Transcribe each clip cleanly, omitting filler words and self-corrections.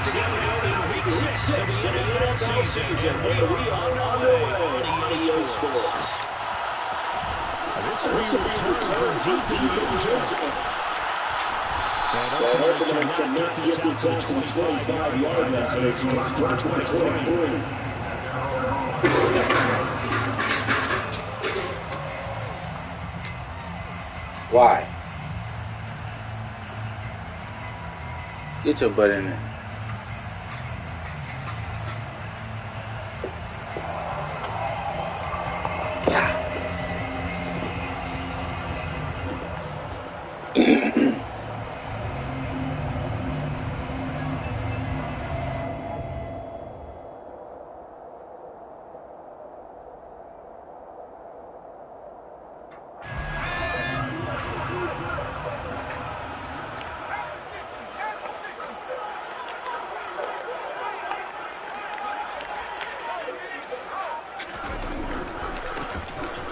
together in week 6 of the NFL season, and we are underway on EA Sports. This will be returned from deep in the end zone. And ultimately cannot get this out to the 25-yard line as it's dropped to the 23. Why? Get your butt in there.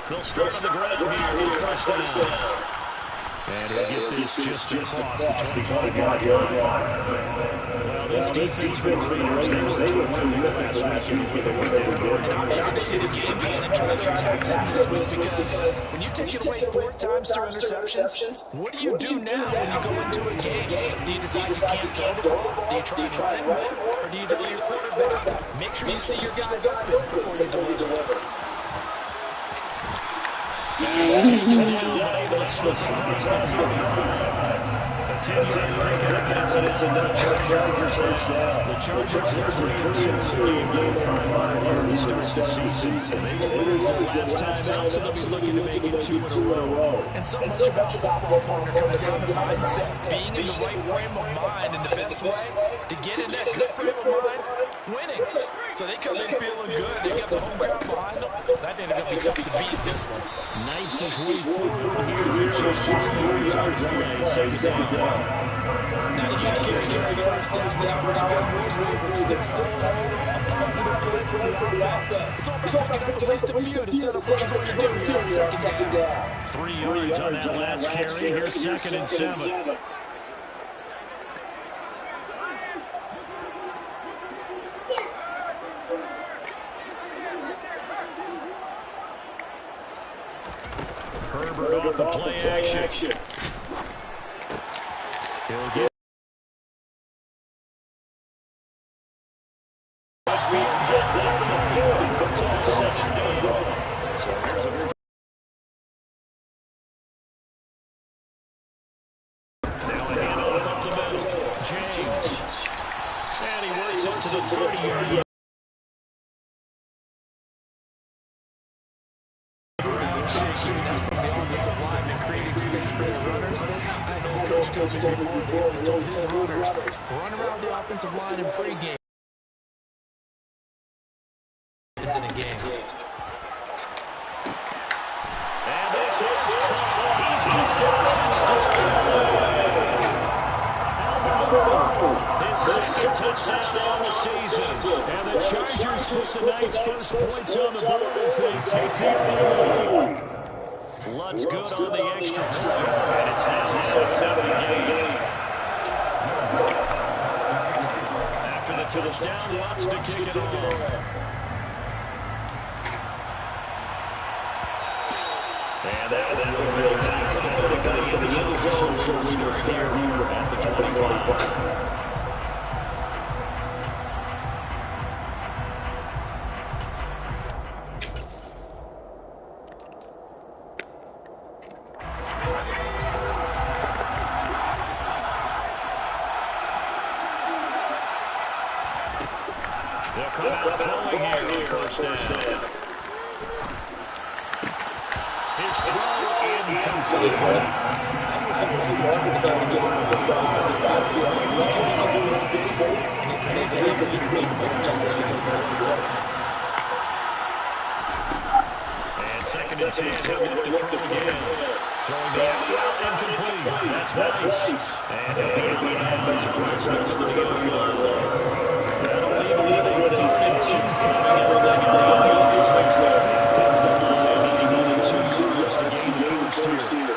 They'll start on the ground here with first down. And he'll get this just across the 25-yard line. Well, this defense for the Raiders, they were terrific last week when they went down. And I'm eager to see the game begin and try to attack them this week because when you take it away 4 times through interceptions, what do you do now when you go into a game? Do you decide you can't throw the ball? Do you try and run it more? Or do you delay your quarterback? Make sure you see your guys open before you deliver. And he's taken down, but able to slip across the 45. Continuing break against the Chargers first down. The Chargers are 3-2 in game 5 here to start the season. They were winners the last time out, so they'll be looking to make it 2 in a row. And so much about football partner comes down to mindset, being in the right frame of mind, and the best way to get in that good frame of mind, winning. So they come in feeling good. They got the home crowd behind them. That ain't going to be tough to beat this one. Knifes his way forward here to just 3 yards away. Second down. Not a huge carry first down. But still a positive play for the offense. It's almost picking up at least a few to set up what you're going to do here on second down. 3 yards on that last carry. Here's 2nd and 7. Herbert off the play action. He'll get now a handoff up the middle. James. And he works up to the 30-yard line. Run around the offensive line in pregame. It's in a game. And this is his second touchdown on the season. And the Chargers put the night's first points on the board as they take the lead. Lutt's good on the extra point, and it's now a 7 game. After the touchdown, Lutz to kick it off. And that will be back in the end zone, so we'll start here at the 25. They'll come out throwing here on first down. His throw incomplete. And 2nd and 10, he'll look to throw again. Throwing the out, incomplete. That's nice. And he'll get the offensive first down to the yard line. That'll leave him with a 3rd and 2 coming up. Needing only 2 yards to gain the first here.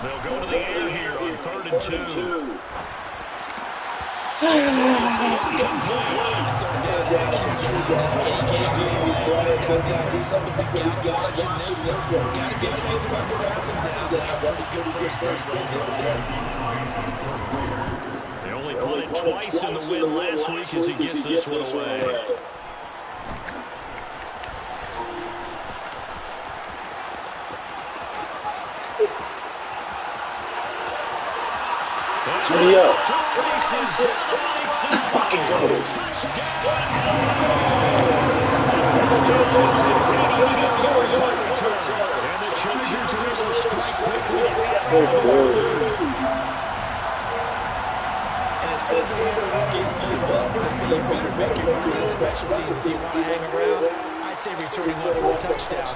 They'll go to the air here on 3rd and 2. They only punted twice in the win last week as he gets this one away. Yo. Fucking go. And the Chargers are able to strike quickly. And it says here against P-Buck, they say you better make it work on special teams if you want to hang around. I'd say returning one for a touchdown.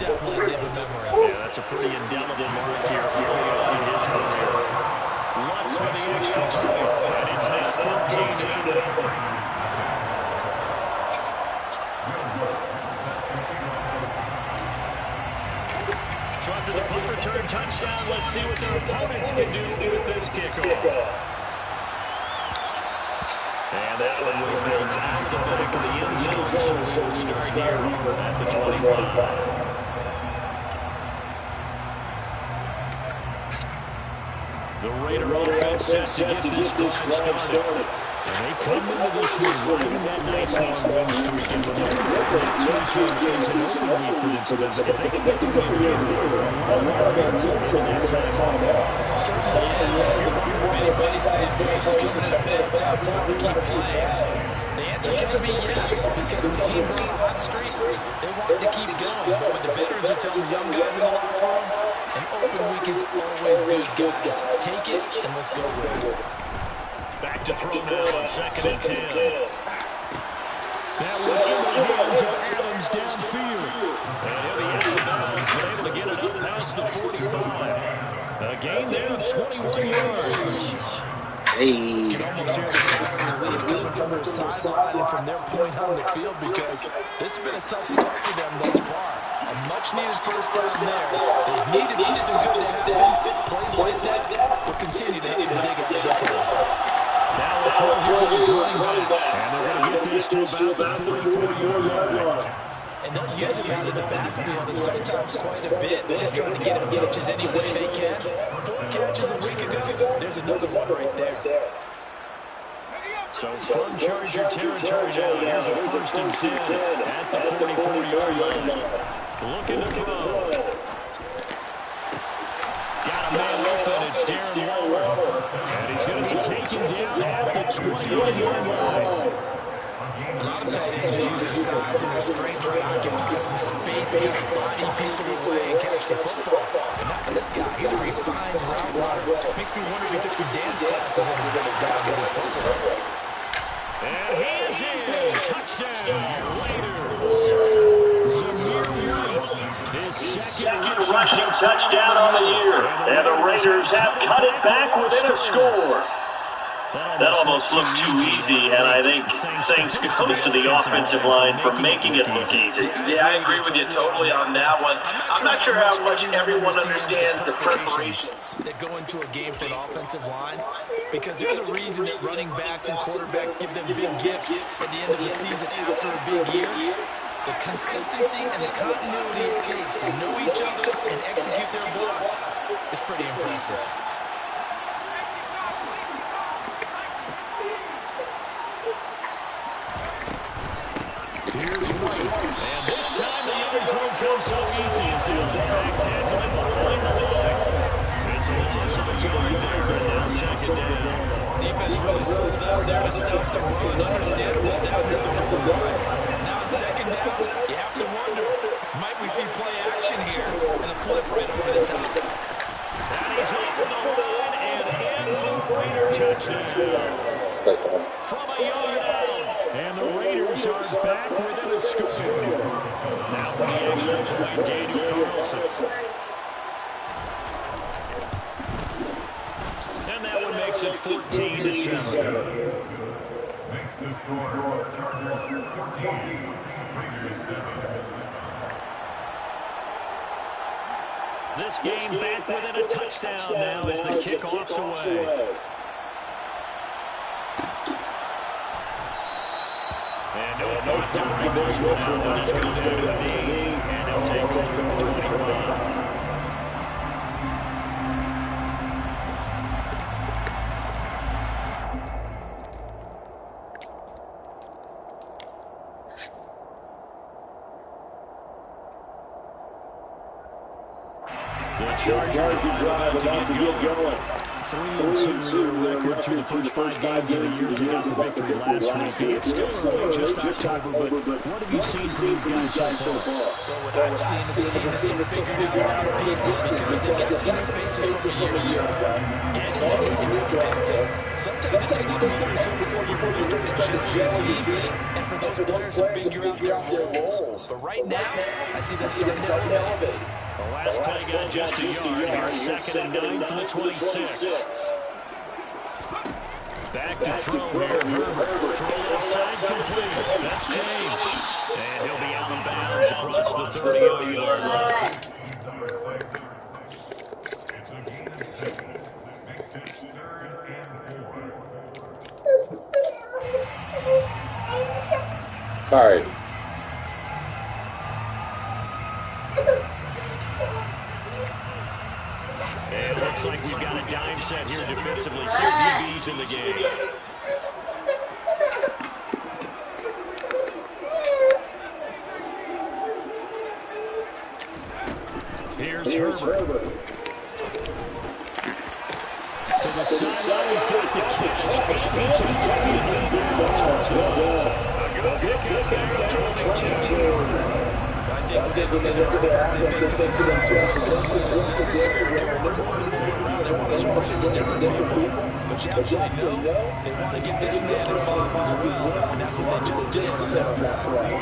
Definitely live in memory. Yeah, that's a pretty indelible mark here early on in his career. Lutz for the extra point, and it's now 14-0. So after the punt return touchdown, let's see what their opponents can do with this kickoff. And that one will bounce out of the back of the end zone. So we'll start here at the 25. The Raider offense set to get this drive started. And they come into this one riding that nice long win streak. And remember, next week is an open week for them. So if they can get the win here, a lot of makes up for that time off. Anybody says this is coming in a bit of time to keep playing. The answer can be yes, because when teams are on a hot streak, they want to keep going. But when the veterans are telling young guys in the locker room, an open week is always good, guys. Take it, and let's go with it. Back to throw now on 2nd and 10. That one in the hands of Adams downfield. And he'll be out of bounds, but able to get it up past the 45. A gain there of 21 yards. Hey. You can almost hear the sound of the lead coming from their sideline and from their point on the field, because this has been a tough start for them thus far. A much-needed first down there. They've needed something good to happen. Plays like that will continue to dig at this one. Now the throw here is running back. And they're going to get this to about the 44-yard line. And they'll use him out of the backfield, and sometimes quite a bit. They're just trying to get him touches any way they can. 4 catches a week ago. There's another one right there. So from Charger territory now, here's a 1st and 10 at the 44-yard line. Looking to throw. Got a man open. It's Darren Waller. And he's going to be taken down at the 20-yard line. A lot of tight ends just use their size and their strength to occupy some space and kind of body people away and catch the football. But not this guy. He's a refined route runner. Makes me wonder if he took some dance classes as a guy with his football. And he is in. Touchdown, Raiders. His second rushing touchdown on the year. And the Raiders have cut it back within a score. That almost looked too easy, and I think thanks goes to the offensive line for making it look easy. Yeah, I agree with you totally on that one. I'm not sure how much everyone understands the preparations that go into a game for an offensive line, because there's a reason that running backs and quarterbacks give them big gifts at the end of the season after a big year. The consistency and the continuity it takes to know each other and execute their blocks is pretty impressive. Here's White, and this time the yards won't come so easy as it was, in fact, has him behind the line. It's a loss of a yard there, and now 2nd down. Defense really sold out there to stop the run. Understandable down near the goal line. Now in 2nd down, you have to wonder, might we see play action here and a flip right over the top? And he's off the line and in for a Raider touchdown. From a yard out. And the Raiders are back within a score. Now for the extra point, Daniel Carlson. And that one makes it 14-7. Makes the score. Chargers 14, Raiders 7. This game back within a touchdown now as the kickoff's away. And no thought to this one. They'll just go down to the knee, and they'll take over the 25. Chargers drive about to get going. 3-2 record through the first 5 games of the year as they got the victory last week. It's still early, just October, but what have you seen from these guys so far? Well, what I've seen is a team that's still figuring out their pieces because they've got some new faces from a year ago. And it's new draft picks. Sometimes it takes a year or so before you really start to gel as a team, and for those players to figure out their roles. But right now, I see that starting to elevate. The last play got just a yard. Here's 2nd and 9 from the 26. Back to throw here. Herbert. Throw left side complete. That's James. And he'll be out of bounds across the 30-yard line. It's a gain of 6. Makes it 3rd and 4. Sorry. And it looks like we've got a dime set here defensively. 6 DBs in the game. Here's Herbert. To the sideline, he's got the catch. He kept the field in a good pick up there, 22. I think we're going to get they think to themselves, they want to switch it to different people. But you absolutely know they want to get this man involved as well. And that's what they just did on that play.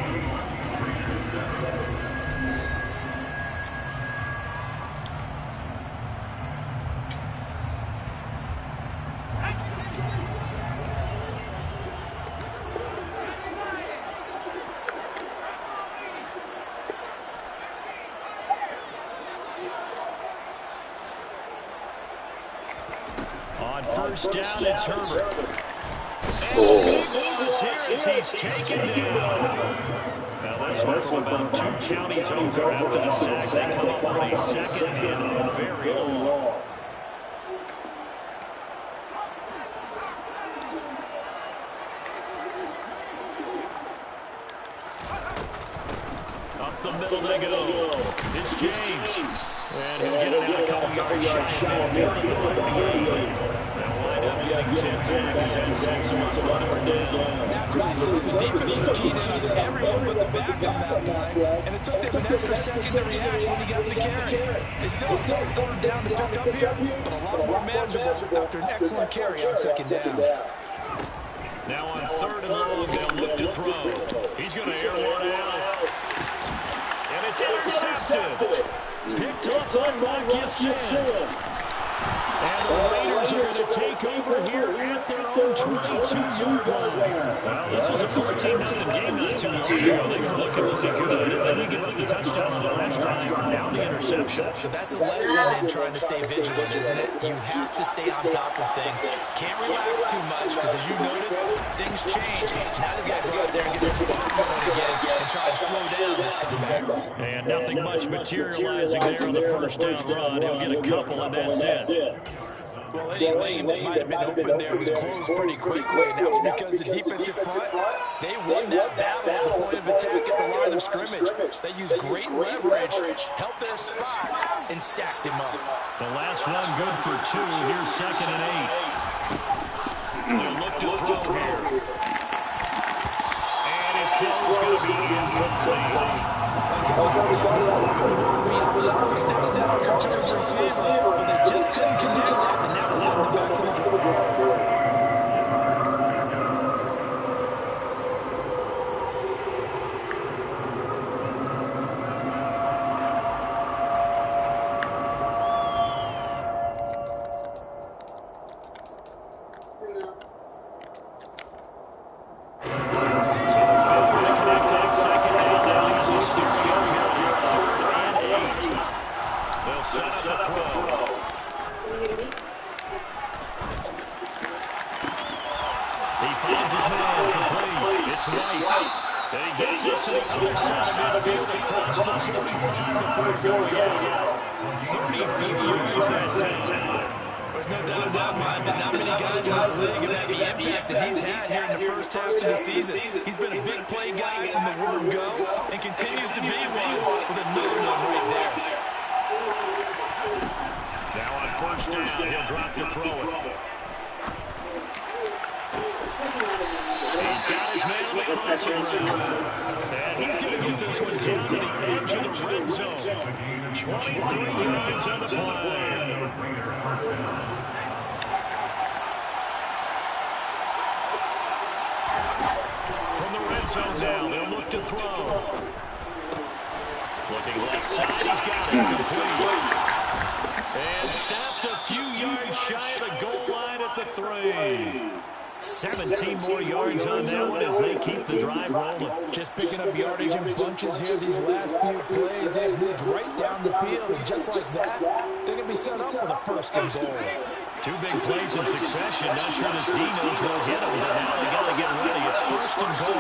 First down, it's Herbert. And the big loss here as he's taken down. Now this one from about 2 counties over after the sack. They come up on a 2nd and very long. Up the middle they go. It's James. And he'll get it out a couple yards shy of midfield at the 48. Getting 10 back as that sets him up for 3rd down. Naturally, so the defense was keyed in on everyone but the back on that play, and it took them an extra second to react when he got the carry. They still have tough 3rd down to pick up here, but a lot more manageable after an excellent carry on 2nd down. Now on 3rd and long, they'll look to throw. He's going to air one out. And it's intercepted. Picked up by Marcus. And the Raiders are going to take over here at their own 22-yard line. Well, this was a 14-0 game not too long ago. They were looking pretty good. And then you give up the touchdown to the last drive, now the interception. So that's a lesson in trying to stay vigilant, isn't it? You have to stay on top of things. Can't relax too much because, as you noted, things change. Now they've got to go out there and get the spot going again and try and slow down this comeback. And nothing much materializing there on the first down run. He'll get a couple, and that's it. Well, any lane that might have been open there was closed pretty quickly, and that was because the defensive front, they won that battle at the point of attack at the line of scrimmage. They used great leverage, held their spot, and stacked him up. The last run good for 2. Here's 2nd and 8. They'll look to throw here. And his throw is going to be incomplete. To his receiver, but they just couldn't connect, and now it's back to the drawing board. Set gets us to the other side of midfield across the 45 before going out. 33 yards that time. There's no doubt in my mind that not many guys in this league have had the impact that he's had here in the first half of the season. He's been a big play guy from the word go and continues to be one with another one right there. Now on first down, he'll drop to throw it. He's got his man on the crossing route. And he's going to get this one down to the edge of the red zone. 23 yards on the play. From the red zone now, they'll look to throw. Looking left side, he's got it complete. And stopped a few yards shy of the goal line at the 3. 17 more yards on that one as they keep the drive rolling. Just picking up yardage in bunches here these last few plays. They moved right down the field, and just like that, they're going to be set up for the first and goal. 2 big plays in succession. Not sure this D knows will hit him, but now they got to get ready. It's first and goal.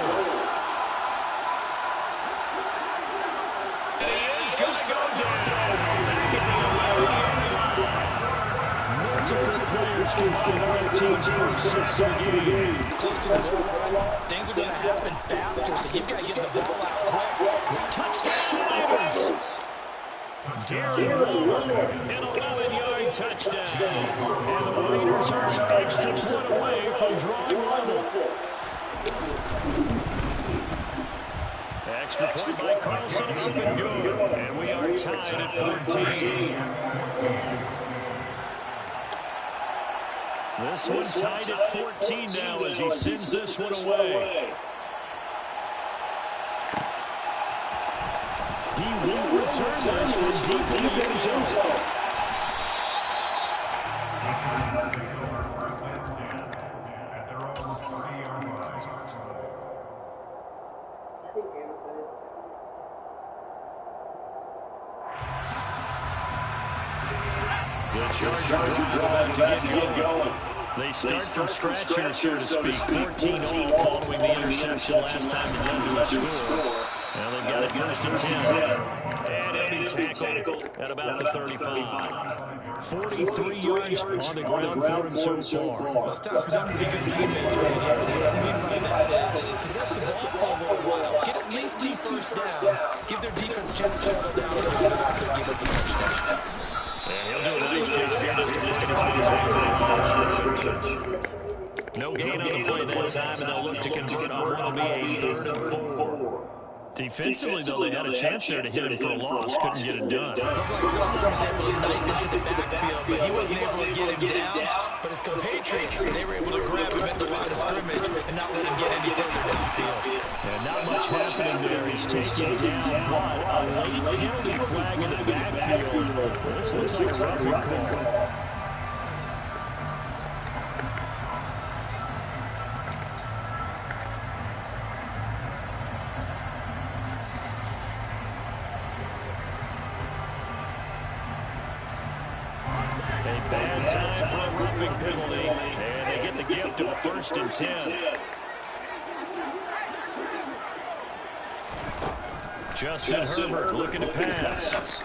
And he is going to go down. Back at the 11-yard line. Multiple players can for the team's first sack of the game. Close to the goal line, things are going to happen faster, so you've got to get the ball out quick. Touchdown, Raiders. Darren Waller, an 11-yard touchdown. And the Raiders are an extra point away from drawing level. Extra point by Carlson, up and good. And we are tied at 14. This one tied at 14 now as he sends this one away. He will return this from deep in the end zone. The Chargers drive about to get going. They start from scratch here, so to speak. 14-0 following the interception last time they led to a score. Now they've got it first and 10. And he'll be tackled at about the 35. 43 yards on the ground for him so far. Well, it's time for them to be good teammates right here. What I mean by that is possess the ball for a little while. Get at least 2 first downs. Give their defense a chance to settle down and get back and give up the touchdown. And he'll do a nice job here just to find his way back to the no gain on the play that time, and they'll look to convert on what will be a 3rd and 4. Defensively, though, they had a chance there to hit him for a loss. Couldn't get it done. Looked like Sullivan was able to knife into the backfield, but he wasn't able to get him down. But his compatriots, they were able to grab him at the line of scrimmage and not let him get any further downfield. And not much happening there. He's taken down, but a late penalty flag in the backfield. This looks like a roughing call. Bad time for a roughing penalty, and they get the gift of a 1st and 10. Justin Herbert looking to pass.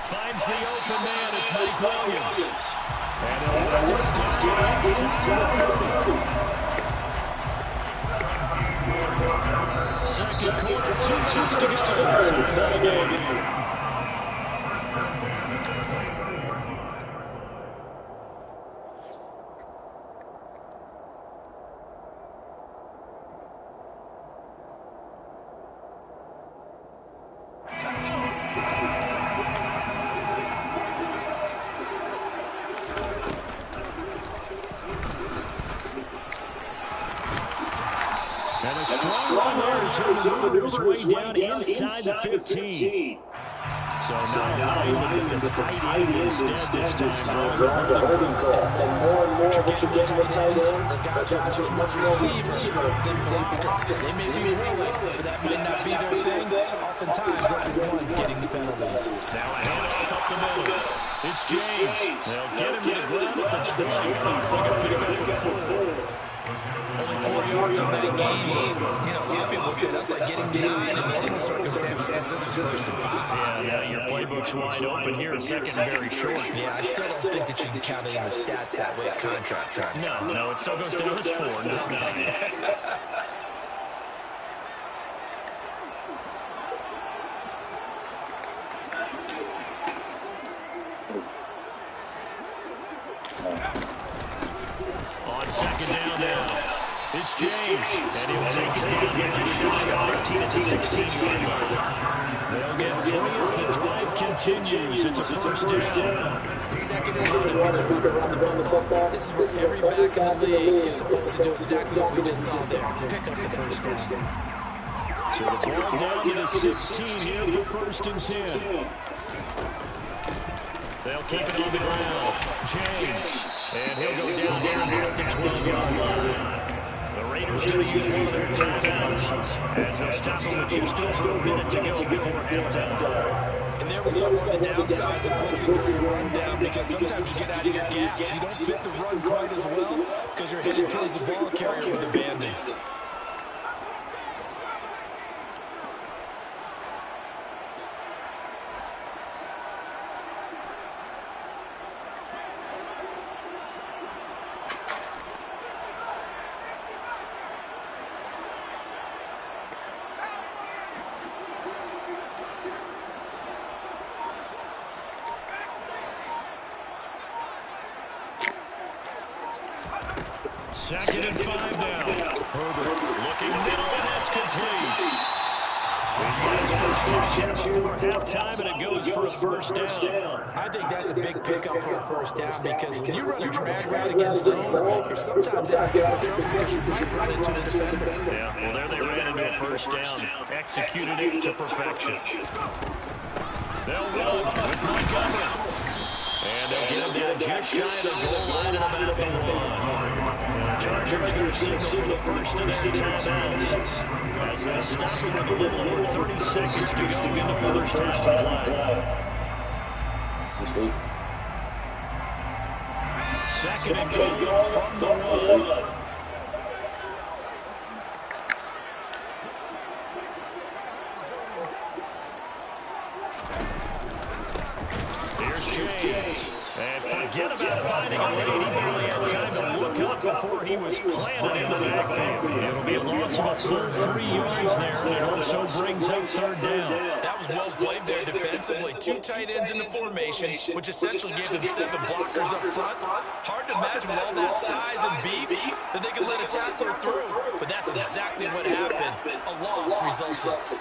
Finds the open man, it's Mike Williams. And he'll let this down inside the 30. Second quarter, 2 minutes to go. Tie the game. And a strong run there as he maneuvers his way down inside the 15. So now able to get the tight end instead this time. The holding call. And more what you get in the tight ends, the guys are just much receiver than blocker. They may be willing, but that might not be their thing. Oftentimes, they're the ones getting the penalties. Now a handoff up the middle. It's James. They'll get him to the ground at the 20. They're going to pick up the 4. Only 4 yards on that game. You know, a lot of people would say that's like getting 9 in normal circumstances since this was 1st and 5. Yeah, now your playbook's wide open here. Second very short. Yeah, I still don't think that you can count it in the stats that way at contract time. No, it still goes down as 4, not 9. On second down now, it's James, and he'll take it down to just shy of 15 at the 16-yard line. They'll get free as the drive continues. It's a first down. Second and 1, and we can run the football. This is where every back in the league is supposed to do exactly what we just saw there. Pick up the first down. So the ball down to the 16 here for 1st and 10. They'll keep it on the ground. James. And he'll go down here at the 12-yard line. The Raiders going to use one of their timeouts as they'll stop them with just over a minute to go before halftime. And there was some of the downsides of blitzing during run down because sometimes you get out of your gaps. You don't fit the run quite as well because you're headed towards the ball carrier with the bandit. Second and 5 now. Herbert looking middle, and that's complete. He's got his first catch here before halftime, and it goes for a first down. I think that's a big pickup for a first down because when you run a drag route against zone, you're sometimes out of trouble because you might run into a defender. Yeah, well, there they ran into a first down. Executed it to perfection. They'll run with Montgomery. And they'll get him down just shy of the goal line and about the 1. And the Chargers going to signal for the first of their timeouts as they'll stop him with a little over 30 seconds to go in the first half of play. Second and goal from the 1. And forget about finding a lane. He barely had time to look up before he was planted in the backfield. It'll be a loss of a full 3 yards there, and it also brings up 3rd down. That was well played there defensively. 2 tight ends in the formation, which essentially gave them 7 blockers up front. Hard to imagine with all that size and beef that they could let a tackler through. But that's exactly what happened. A loss resulted.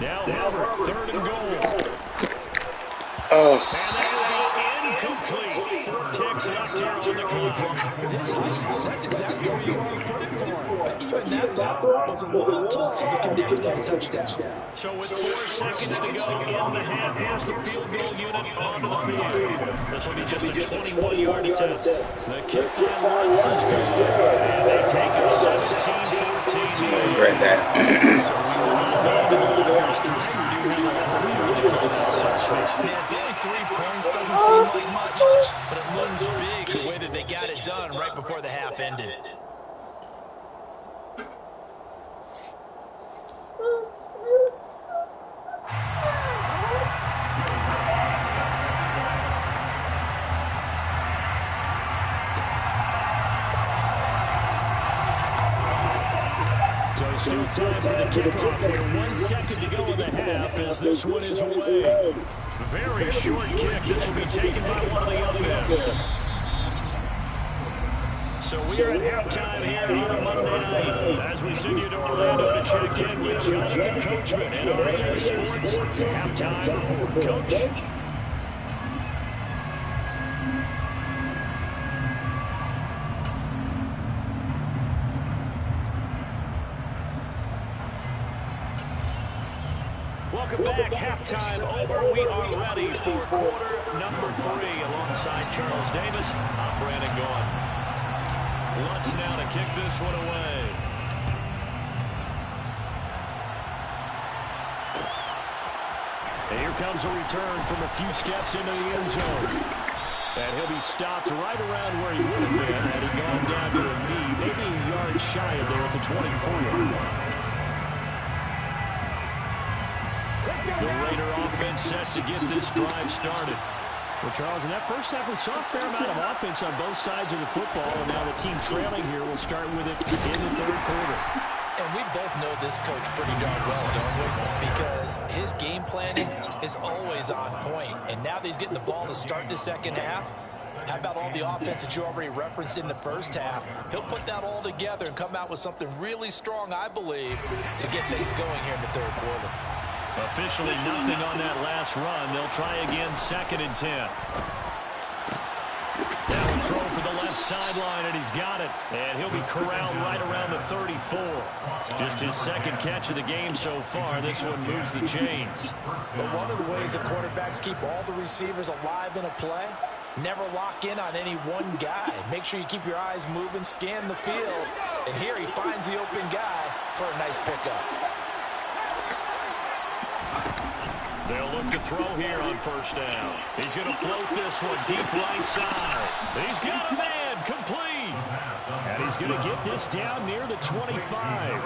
Now Herbert, 3rd and goal. Oh. And that will be incomplete. 4 ticks left here on the clock. With his height, that's exactly where you want to put it for him. But even that throw was a little tough. He can make that touchdown. So with 4 seconds to go in the half, here's the field goal unit onto the field. This will be just a 21-yard attempt. The kick by Lutz is good. And they take a 17-14 Read that. So we will all go to the lockers to review Yeah, it's only 3 points. Doesn't seem like much, but it looms big the way that they got it done right before the half ended. So still time for the kickoff here. 1 second to go in the half as this one is away. Very short kick. This will be taken by one of the other men. So we are at halftime here on a Monday night as we send you to Orlando to check in with Jonathan Coachman and our Sports halftime report. Coach? Welcome back. Halftime over. We are ready for quarter number 3 alongside Charles Davis. I'm Brandon Gaughan. Lutz now to kick this one away. And here comes a return from a few steps into the end zone. And he'll be stopped right around where he would have been had he gone down to a knee, maybe a yard shy of there at the 24. The Raider offense set to get this drive started. Well, Charles, in that first half, we saw a fair amount of offense on both sides of the football, and now the team trailing here will start with it in the third quarter. And we both know this coach pretty darn well, don't we? Because his game planning is always on point. And now that he's getting the ball to start the second half, how about all the offense that you already referenced in the first half? He'll put that all together and come out with something really strong, I believe, to get things going here in the third quarter. Officially nothing on that last run. They'll try again, 2nd and 10. Now a throw for the left sideline, and he's got it. And he'll be corralled right around the 34. Just his 2nd catch of the game so far. This one moves the chains. But one of the ways the quarterbacks keep all the receivers alive in a play, never lock in on any one guy. Make sure you keep your eyes moving, scan the field. And here he finds the open guy for a nice pickup. They'll look to throw here on 1st down. He's going to float this one deep right side. He's got a man, complete. And he's going to get this down near the 25.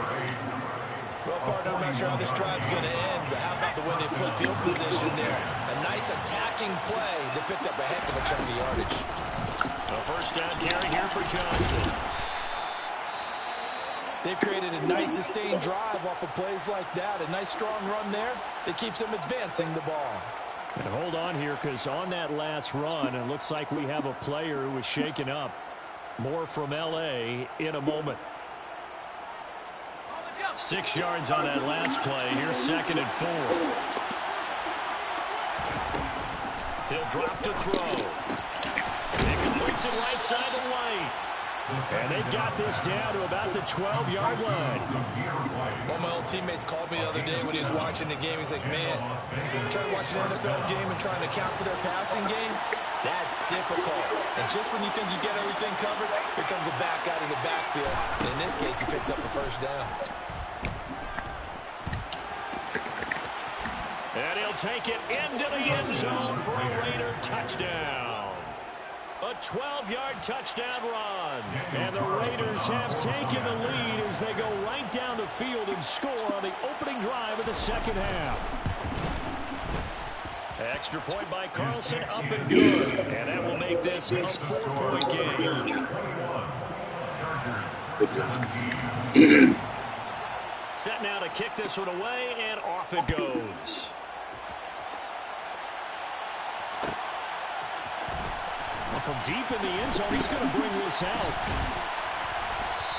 Well, partner, I'm not sure how this drive's going to end, but how about the way they flip field position there? A nice attacking play. They picked up a heck of a chunk of yardage. A 1st down carry here for Johnson. They've created a nice sustained drive off of plays like that. A nice strong run there that keeps them advancing the ball. And hold on here, because on that last run, it looks like we have a player who was shaken up. More from L.A. in a moment. 6 yards on that last play. Here's 2nd and 4. He'll drop to throw. He completes it right side of the lane. And they've got this down to about the 12-yard line. One of my old teammates called me the other day when he was watching the game. He's like, man, trying to watch an NFL game and trying to account for their passing game, that's difficult. And just when you think you get everything covered, here comes a back out of the backfield. And in this case, he picks up a 1st down. And he'll take it into the end zone for a Raider touchdown. A 12-yard touchdown run. And the Raiders have taken the lead as they go right down the field and score on the opening drive of the 2nd half. Extra point by Carlson, up and good. And that will make this a 4-point game. Set now to kick this one away, and off it goes. From deep in the end zone, he's going to bring this out.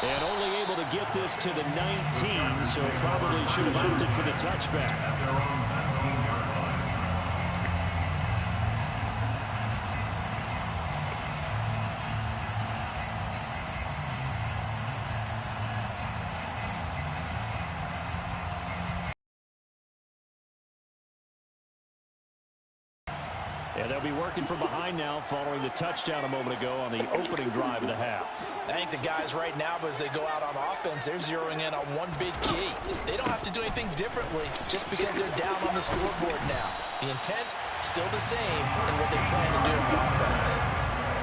And only able to get this to the 19, so probably should have opted for the touchback. And they'll be working from behind now following the touchdown a moment ago on the opening drive of the half. I think the guys right now, as they go out on offense, they're zeroing in on one big key. They don't have to do anything differently just because they're down on the scoreboard now. The intent, still the same in what they plan to do on offense.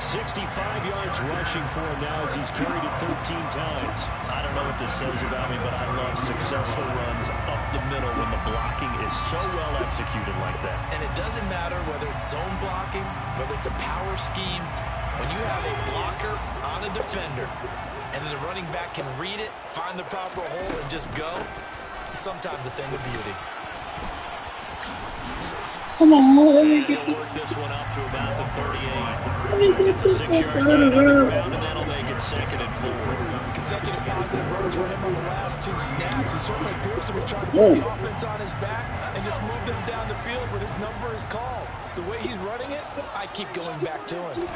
65 yards rushing for him now as he's carried it 13 times. I don't know what this says about me, but I love successful runs up the middle when the blocking is so well executed like that. And it doesn't matter whether it's zone blocking, whether it's a power scheme. When you have a blocker on a defender and then the running back can read it, find the proper hole, and just go, sometimes a thing of beauty. Come on, let me And get he'll work this one up to about the 38. Let me get It's a 6-yard gain on the ground, and that'll make it 2nd and 4. Consecutive positive runs for him on the last 2 snaps. He certainly appears to be trying to put the offense on his back and just move them down the field when his number is called. The way he's running it, I keep going back to him.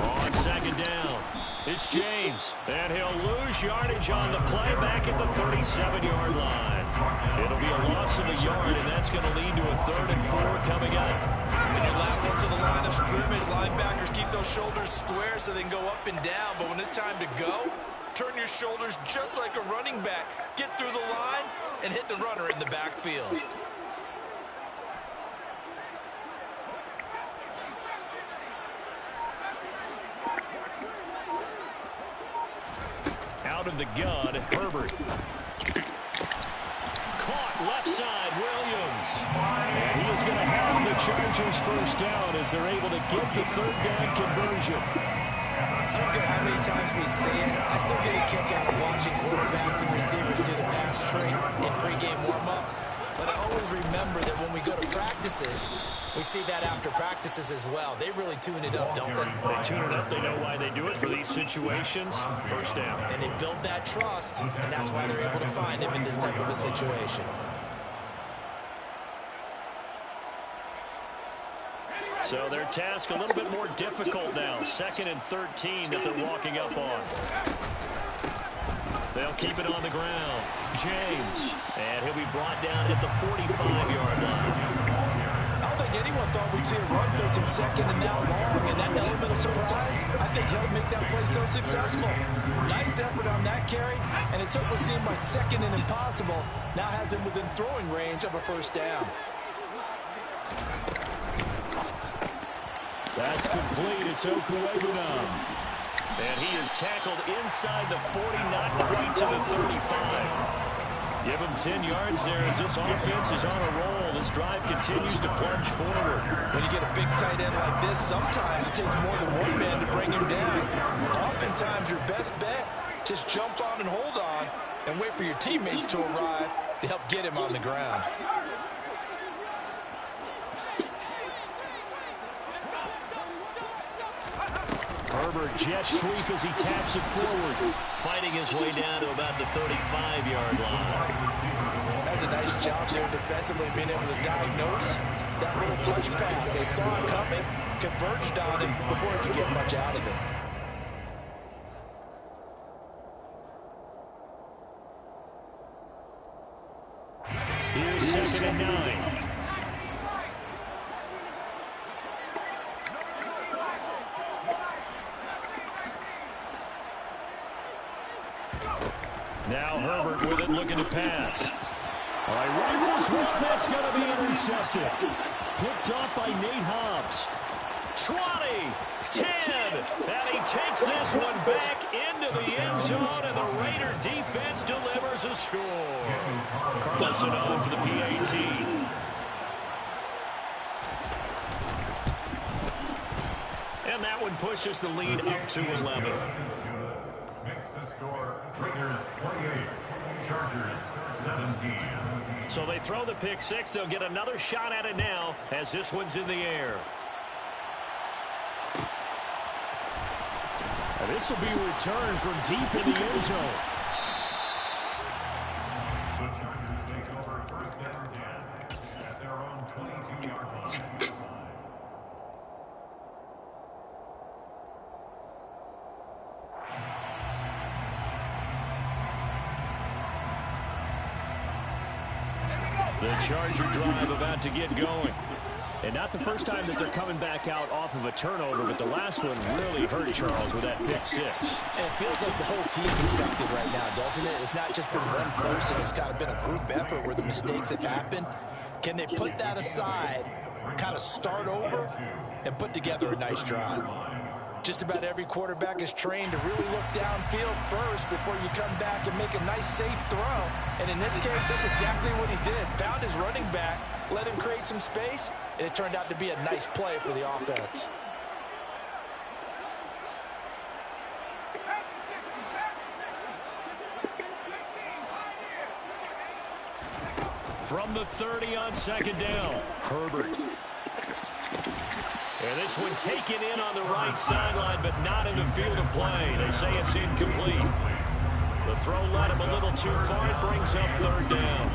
On 2nd down, it's James, and he'll lose yardage on the play back at the 37-yard line. It'll be a loss of a yard, and that's going to lead to a 3rd and 4 coming up. When you're lateral to the line of scrimmage, linebackers keep those shoulders square so they can go up and down. But when it's time to go, turn your shoulders just like a running back. Get through the line and hit the runner in the backfield. out of the gun, Herbert. Caught left side, Williams. And he is going to have the Chargers first down as they're able to get the third down conversion. I don't care how many times we see it. I still get a kick out of watching quarterbacks and receivers do the pass trait in pregame warm-up. But I always remember that when we go to practices, we see that after practices as well. They really tune it up, don't they? They tune it up. They know why they do it for these situations. First down. And they build that trust, and that's why they're able to find him in this type of a situation. So their task a little bit more difficult now. 2nd and 13 that they're walking up on. They'll keep it on the ground. James. And he'll be brought down at the 45-yard line. I don't think anyone thought we'd see a run first and second and now long. And that element of surprise, I think helped make that play so successful. Nice effort on that carry. And it took what seemed like second and impossible. Now has him within throwing range of a first down. That's complete. It's Okuegbunam. And he is tackled inside the 40, not quite to the 35. Give him 10 yards there as this offense is on a roll. This drive continues to plunge forward. When you get a big tight end like this, sometimes it takes more than one man to bring him down. Oftentimes, your best bet, just jump on and hold on and wait for your teammates to arrive to help get him on the ground. Herbert jet sweep as he taps it forward, fighting his way down to about the 35-yard line. That's a nice job there defensively, being able to diagnose that little touch pass. They saw it coming, converged on it before he could get much out of it. Here's 2nd and 9. Now Herbert with it, looking to pass. All right, rifles one. That's going to be intercepted. Picked off by Nate Hobbs. 20, 10, and he takes this one back into the end zone, and the Raider defense delivers a score. Carlson on for the PAT. And that one pushes the lead up to 11. Makes the score Raiders 28, Chargers 17. So they throw the pick six. They'll get another shot at it now as this one's in the air. And this will be returned from deep in the end zone. The Chargers take over first down 10 at their own 22-yard line. The Charger drive about to get going. And not the first time that they're coming back out off of a turnover, but the last one really hurt Charles with that pick six. And it feels like the whole team's affected right now, doesn't it? It's not just been one person. It's kind of been a group effort where the mistakes have happened. Can they put that aside, kind of start over, and put together a nice drive? Just about every quarterback is trained to really look downfield first before you come back and make a nice, safe throw. And in this case, that's exactly what he did. Found his running back, let him create some space, and it turned out to be a nice play for the offense. From the 30 on 2nd down, Herbert. And this one taken in on the right sideline, but not in the field of play. They say it's incomplete. The throw led him a little too far. It brings up 3rd down.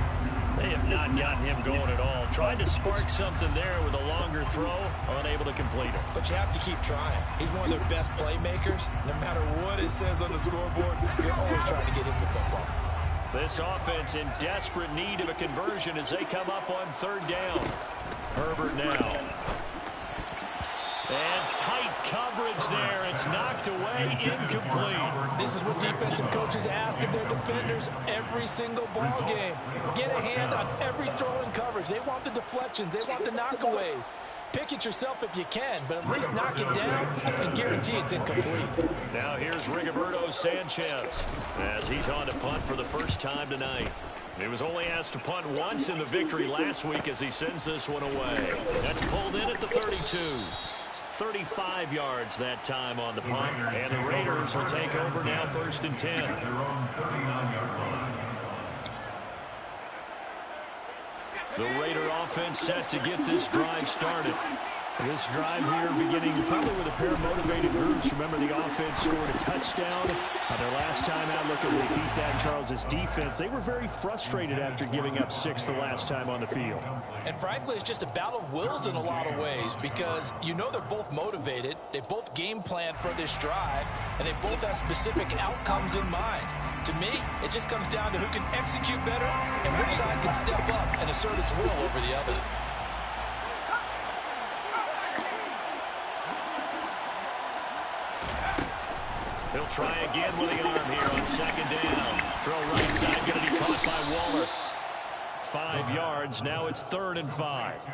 They have not gotten him going at all. Tried to spark something there with a longer throw, unable to complete it. But you have to keep trying. He's one of their best playmakers. No matter what it says on the scoreboard, you're always trying to get him the football. This offense in desperate need of a conversion as they come up on 3rd down. Herbert now. And tight coverage there. It's knocked away, incomplete. This is what defensive coaches ask of their defenders every single ball game. Get a hand on every throw in coverage. They want the deflections. They want the knockaways. Pick it yourself if you can, but at least knock it down and guarantee it's incomplete. Now here's Rigoberto Sanchez as he's on to punt for the first time tonight. He was only asked to punt once in the victory last week as he sends this one away. That's pulled in at the 32. 35 yards that time on the punt, and the Raiders will take over now 1st and 10. The Raider offense set to get this drive started. This drive here beginning probably with a pair of motivated groups. Remember, the offense scored a touchdown. Their last time out, looking to beat that Charles' defense. They were very frustrated after giving up 6 the last time on the field. And frankly, it's just a battle of wills in a lot of ways because you know they're both motivated. They both game plan for this drive, and they both have specific outcomes in mind. To me, it just comes down to who can execute better and which side can step up and assert its will over the other. He'll try again with the arm here on 2nd down. Throw right side, going to be caught by Waller. 5 yards. Now it's 3rd and 5. A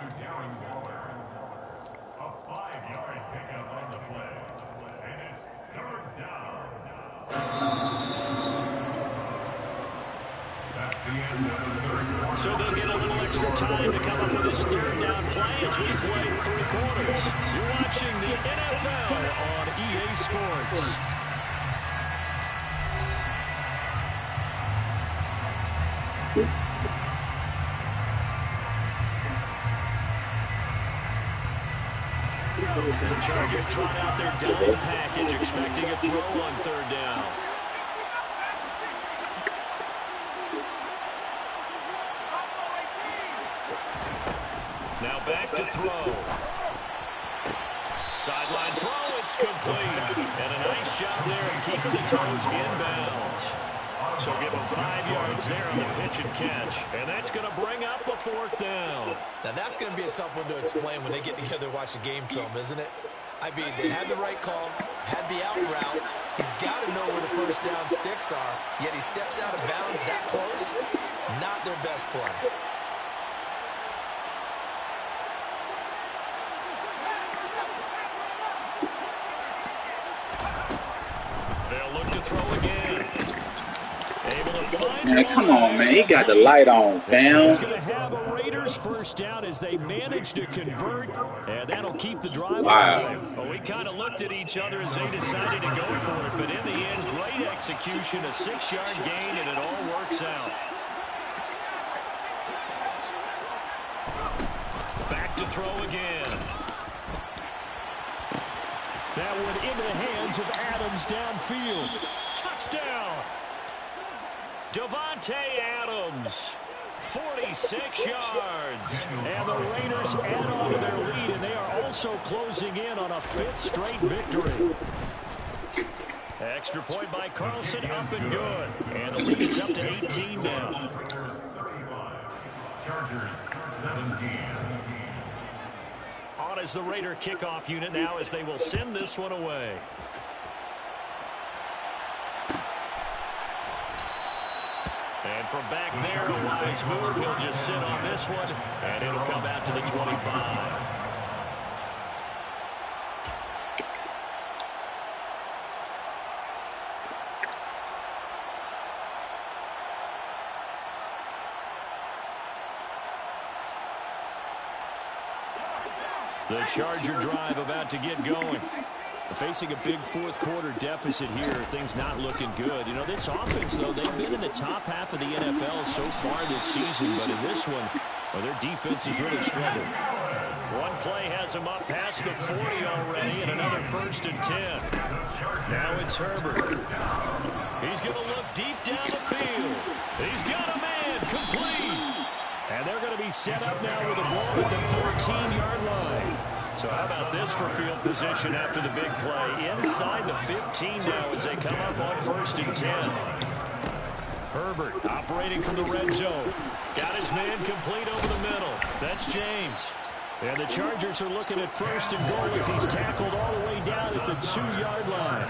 5-yard pickup on the play. And it's 3rd down. That's the end of the 3rd quarter. So they'll get a little extra time to come up with this 3rd down play as we play 3 quarters. You're watching the NFL on EA Sports. The Chargers trot out their dime package, expecting a throw on 3rd down. Now back to throw. Sideline throw, it's complete. And a nice job there in keeping the toes inbounds. So give them 5 yards there on the pitch and catch. And that's going to bring up a 4th down. Now that's going to be a tough one to explain when they get together and watch a game film, isn't it? I mean, they had the right call, had the out route. He's got to know where the 1st down sticks are, yet he steps out of bounds that close. Not their best play. They'll look to throw again. Able to find Man, come on, man. He got the light on, fam. He's going to have a Raiders 1st down as they manage to convert, and that'll keep the drive alive. Well, we kind of looked at each other as they decided to go for it, but in the end, great execution, a 6-yard gain, and it all works out. Back to throw again. That one into the hands of Adams downfield. Touchdown! Devontae Adams, 46 yards. And the Raiders add on to their lead, and they are also closing in on a 5th straight victory. Extra point by Carlson, up and good. And the lead is up to 18 now. Chargers 17. On as the Raider kickoff unit now as they will send this one away. And from back there, a wise move. He'll just sit on this one, and it'll come out to the 25. The Charger drive about to get going. Facing a big 4th quarter deficit here, things not looking good. You know, this offense, though, they've been in the top half of the NFL so far this season, but in this one, well, their defense has really struggled. One play has them up past the 40 already, and another 1st and 10. Now it's Herbert. He's going to look deep down the field. He's got a man complete. And they're going to be set up now with the ball at the 14-yard line. So how about this for field position after the big play? Inside the 15 now as they come up on 1st and 10. Herbert operating from the red zone. Got his man complete over the middle. That's James. And the Chargers are looking at 1st and goal as he's tackled all the way down at the 2-yard line.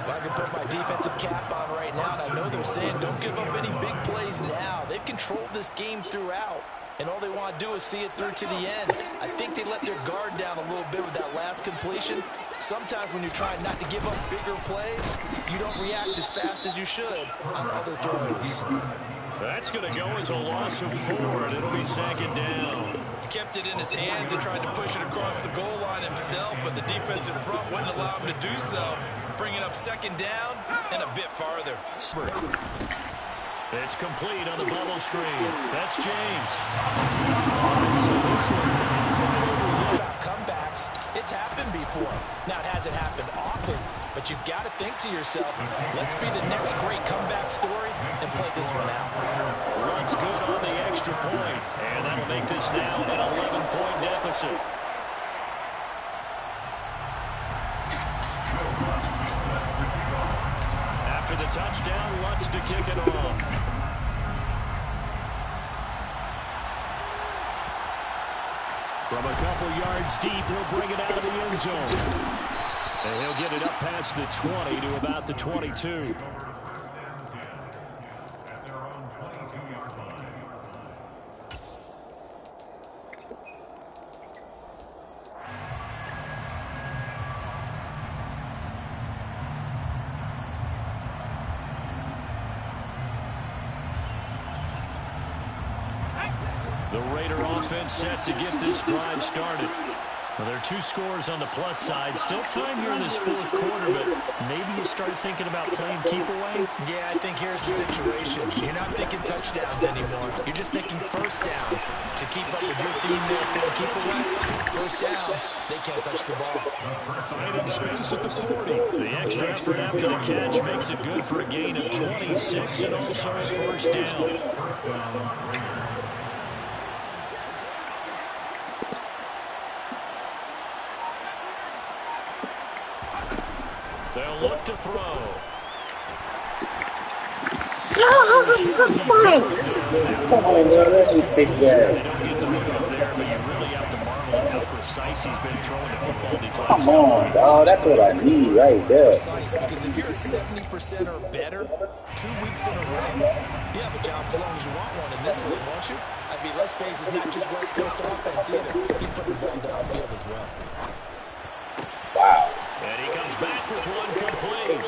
Well, I can put my defensive cap on right now, and I know they're saying don't give up any big plays now. They've controlled this game throughout, and all they want to do is see it through to the end. I think they let their guard down a little bit with that last completion. Sometimes when you're trying not to give up bigger plays, you don't react as fast as you should on other throws. That's going to go as a loss of 4, and it'll be 2nd down. He kept it in his hands and tried to push it across the goal line himself, but the defense in front wouldn't allow him to do so. Bringing up 2nd down and a bit farther. It's complete on the bubble screen. That's James. Comebacks, it's happened before. Now, it hasn't happened often, but you've got to think to yourself, let's be the next great comeback story and play this one out. Runs good on the extra point, and that'll make this now an 11-point deficit. After the touchdown, Lutz to kick it off. From a couple yards deep, he'll bring it out of the end zone. And he'll get it up past the 20 to about the 22. The Raider offense set to get this drive started. Well, there are 2 scores on the plus side. Still time here in this 4th quarter, but maybe you start thinking about playing keep away? Yeah, I think here's the situation. You're not thinking touchdowns anymore. You're just thinking first downs. To keep up with your theme there, playing keep away, first downs, they can't touch the ball. Finding space at the 40. The extra effort after the catch makes it good for a gain of 26 and also a first down. They'll look to throw. They don't get the look up there, but you really have to marvel at how precise he's been throwing the football these last Come on, dog. That's what I need right there. Precise, because if you're at 70% or better 2 weeks in a row, you have a job as long as you want one in this league, won't you? I mean, let's face it, it's not just West Coast offense either. He's putting the ball downfield as well. Wow. And he comes back with one complete.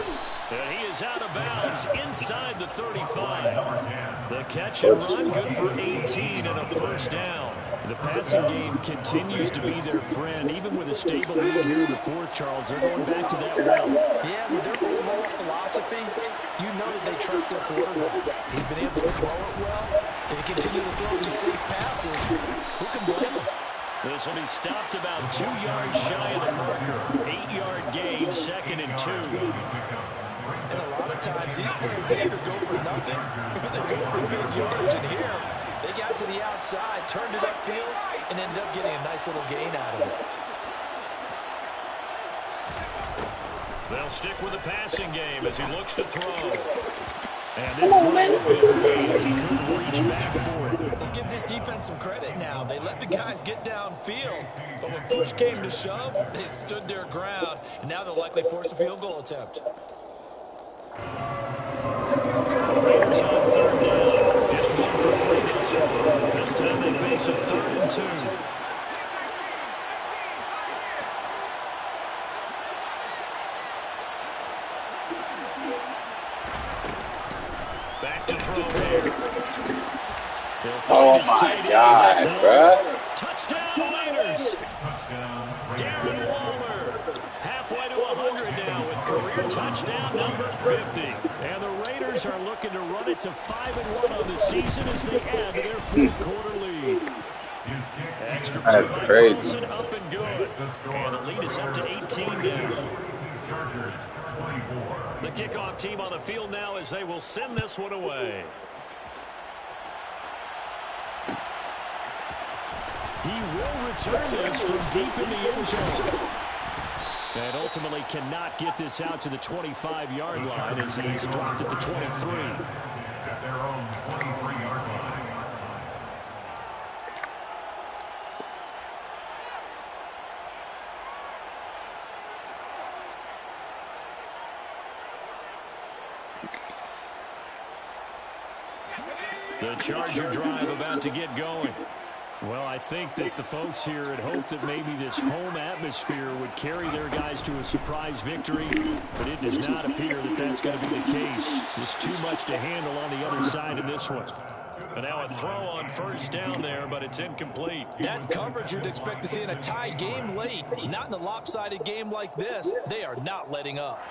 And he is out of bounds inside the 35. The catch and run good for 18 and a first down. The passing game continues to be their friend. Even with a stable lead here in the 4th, Charles, they're going back to that well. Yeah, with their overall philosophy, you know that they trust their quarterback. He's been able to throw it well. They continue to throw these safe passes. Who can blame them? This will be stopped about 2 yards shy of the marker. 8-yard gain, 2nd and 2. And a lot of times these plays, they either go for nothing or they go for big yards. And here, they got to the outside, turned it upfield, and ended up getting a nice little gain out of it. They'll stick with the passing game as he looks to throw. And this throw a bit late. He couldn't reach back for it. Let's give this defense some credit now. They let the guys get downfield, but when push came to shove, they stood their ground, and now they'll likely force a field goal attempt. Raiders on 3rd down. Just 1 for 3 thus far. This time they face a 3rd and 2. Back to throw here. Oh my God, bruh. Touchdown Raiders. Darren Waller. Halfway to 100 now with career touchdown number 50. And the Raiders are looking to run it to 5-1 on the season as they add to their 4th quarter lead. Extra That's point by crazy. Carlson, up and good. And the lead is up to 18 now. Chargers 24. The kickoff team on the field now as they will send this one away. He will return this from deep in the end zone. And ultimately cannot get this out to the 25-yard line as he's dropped at the 23. At their own 23-yard line. The Charger drive about to get going. Well, I think that the folks here had hoped that maybe this home atmosphere would carry their guys to a surprise victory, but it does not appear that that's going to be the case. Just too much to handle on the other side of this one. And now a throw on first down there, but it's incomplete. That's coverage you'd expect to see in a tie game late. Not in a lopsided game like this. They are not letting up.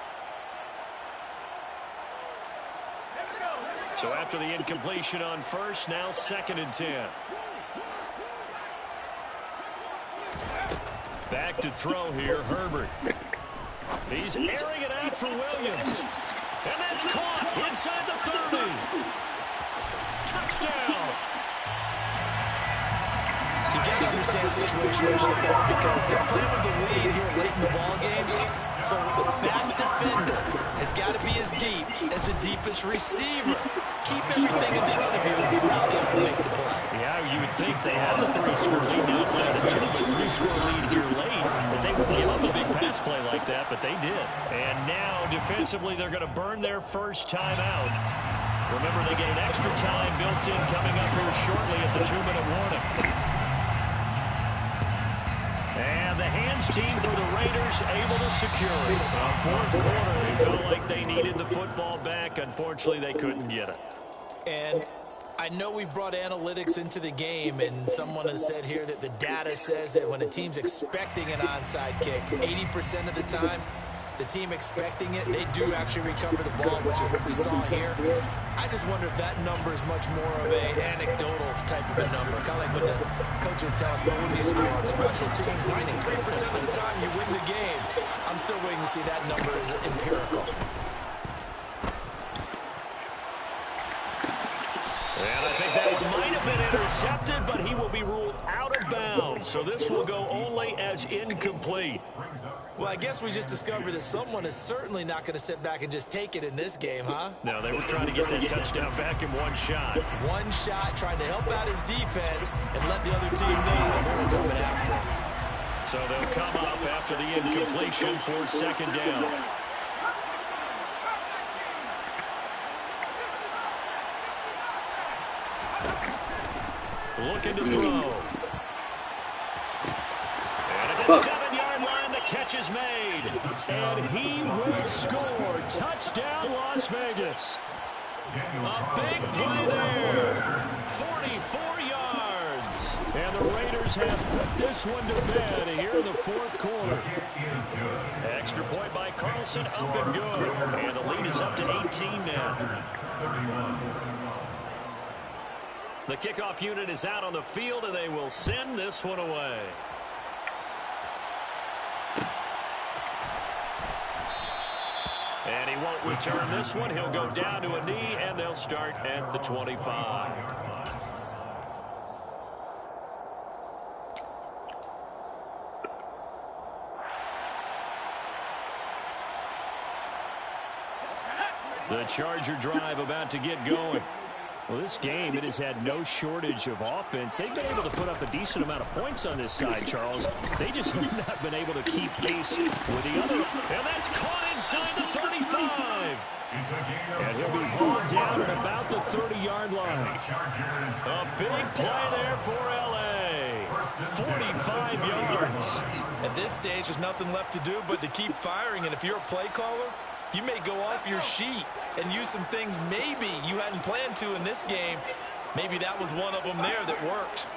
So after the incompletion on first, now 2nd and 10. Back to throw here, Herbert. He's airing it out for Williams. And that's caught inside the 30. Touchdown. You got to understand situational football because they're playing with the lead here late in the ball game. So that defender has got to be as deep as the deepest receiver. Keep everything in front of you and rally up and make the play. Yeah, you would think they have a 3-score lead. Now it's down to 2, but 3-score lead here late. But they wouldn't give up a big pass play like that, but they did. And now, defensively, they're going to burn their first time out. Remember, they get an extra time built in coming up here shortly at the 2-minute warning. And the hands team for the Raiders able to secure it. Fourth quarter, they felt like they needed the football back. Unfortunately, they couldn't get it. And I know we brought analytics into the game, and someone has said here that the data says that when a team's expecting an onside kick, 80% of the time, the team expecting it, they do actually recover the ball, which is what we saw here. I just wonder if that number is much more of an anecdotal type of a number. Kind of like when the coaches tell us, well, when you score on special teams, 93% of the time you win the game. I'm still waiting to see that number as empirical. And I think that might have been intercepted, but he will be ruled out of bounds. So this will go only as incomplete. Well, I guess we just discovered that someone is certainly not going to sit back and just take it in this game, huh? No, they were trying to get that touchdown back in one shot. One shot, trying to help out his defense and let the other team know when they were coming after him. So they'll come up after the incompletion for 2nd down. Looking to throw. And at the 7-yard line, the catch is made. And he will score. Touchdown, Las Vegas. A big play there. 44 yards. And the Raiders have put this one to bed here in the fourth quarter. Extra point by Carlson, up and good. And the lead is up to 18 now. The kickoff unit is out on the field, and they will send this one away. And he won't return this one. He'll go down to a knee, and they'll start at the 25. The Charger drive about to get going. Well, this game, it has had no shortage of offense. They've been able to put up a decent amount of points on this side, Charles. They just have not been able to keep pace with the other. And that's caught inside the 35. And he'll be hauled down at about the 30-yard line. A big play there for L.A. 45 yards. At this stage, there's nothing left to do but to keep firing. And if you're a play caller, you may go off your sheet and use some things maybe you hadn't planned to in this game. Maybe that was one of them there that worked.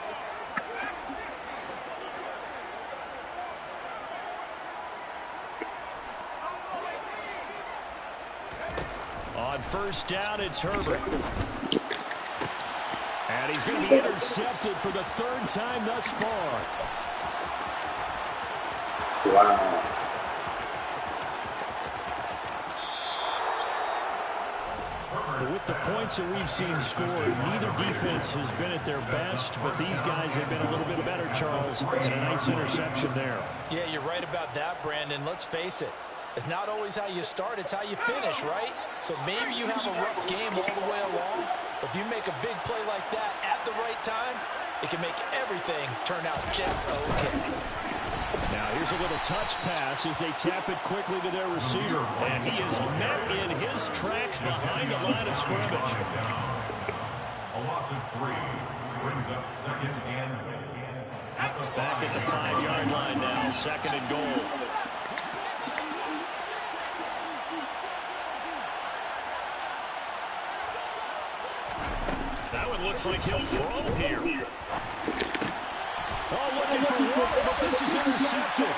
On first down, it's Herbert. And he's going to be intercepted for the 3rd time thus far. Wow. With the points that we've seen scored, neither defense has been at their best, but these guys have been a little bit better, Charles, and a nice interception there. Yeah, you're right about that, Brandon. Let's face it. It's not always how you start, it's how you finish, right? So maybe you have a rough game all the way along. If you make a big play like that at the right time, it can make everything turn out just okay. Now here's a little touch pass as they tap it quickly to their receiver. And he is met in his tracks behind the line of scrimmage. A loss of 3. brings up second and goal. Back at the 5-yard line now, second and goal. That one looks like he'll throw here. Oh, looking for one, but this is intercepted.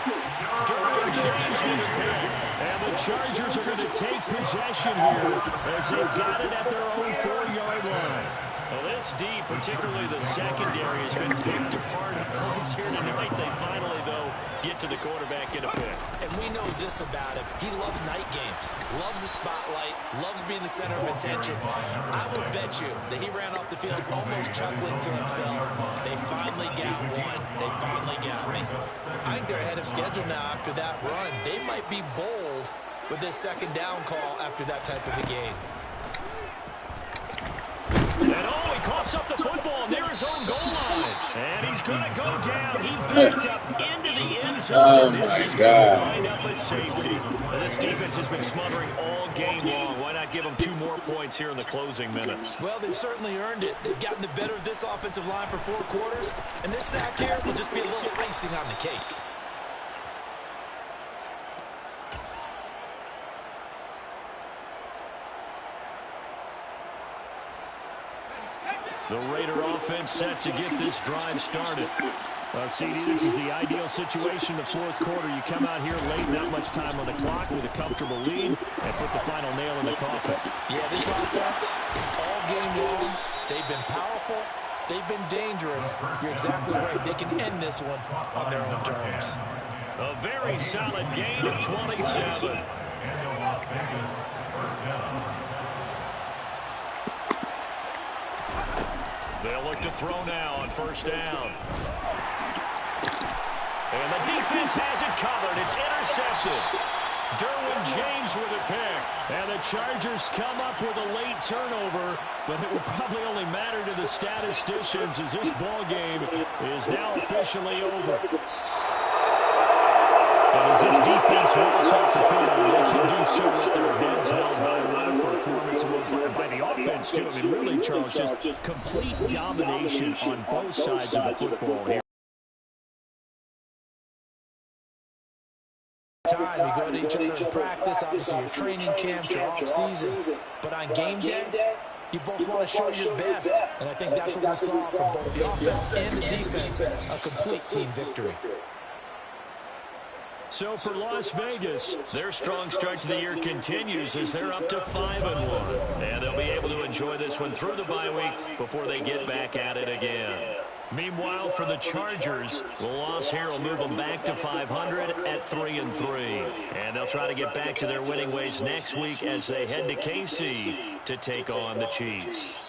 Derwin James with the pick. And the Chargers are going to take possession here as they've got it at their own 4-yard line. Well, this D, particularly the secondary, has been picked apart at points here tonight. They finally, though, get to the quarterback in a pick. And we know this about him. He loves night games, loves the spotlight, loves being the center of attention. I will bet you that he ran off the field almost chuckling to himself. They finally got one. They finally got me. I think they're ahead of schedule now after that run. They might be bold with this second down call after that type of a game. And oh, he coughs up the football near his own goal line. And he's going to go down. He backed up into the end zone. Oh, this my is God. going to wind up a safety. And this defense has been smothering all game long. Why not give them 2 more points here in the closing minutes? Well, they've certainly earned it. They've gotten the better of this offensive line for 4 quarters. And this sack here will just be a little icing on the cake. The Raider offense set to get this drive started. CD, this is the ideal situation. The 4th quarter, you come out here late, not much time on the clock with a comfortable lead, and put the final nail in the coffin. Yeah, this offense, all game long, they've been powerful, they've been dangerous. You're exactly right. They can end this one on their own terms. A very solid gain of 27. And the Las Vegas first down. They'll look to throw now on first down. And the defense has it covered. It's intercepted. Derwin James with a pick. And the Chargers come up with a late turnover, but it will probably only matter to the statisticians as this ball game is now officially over. And as this defense walks off the field, they should do so with their heads held high. What a performance by the offense, too. I mean, really, Charles, just complete domination on both sides of the football here. Time you go to each other in practice, obviously your training camps, your off season, but on game day, you both want to show your best, and I think that's what we saw from both the offense and the defense, a complete team victory. So for Las Vegas, their strong start to the year continues as they're up to 5-1. And they'll be able to enjoy this one through the bye week before they get back at it again. Meanwhile, for the Chargers, the loss here will move them back to 500 at 3-3. And they'll try to get back to their winning ways next week as they head to KC to take on the Chiefs.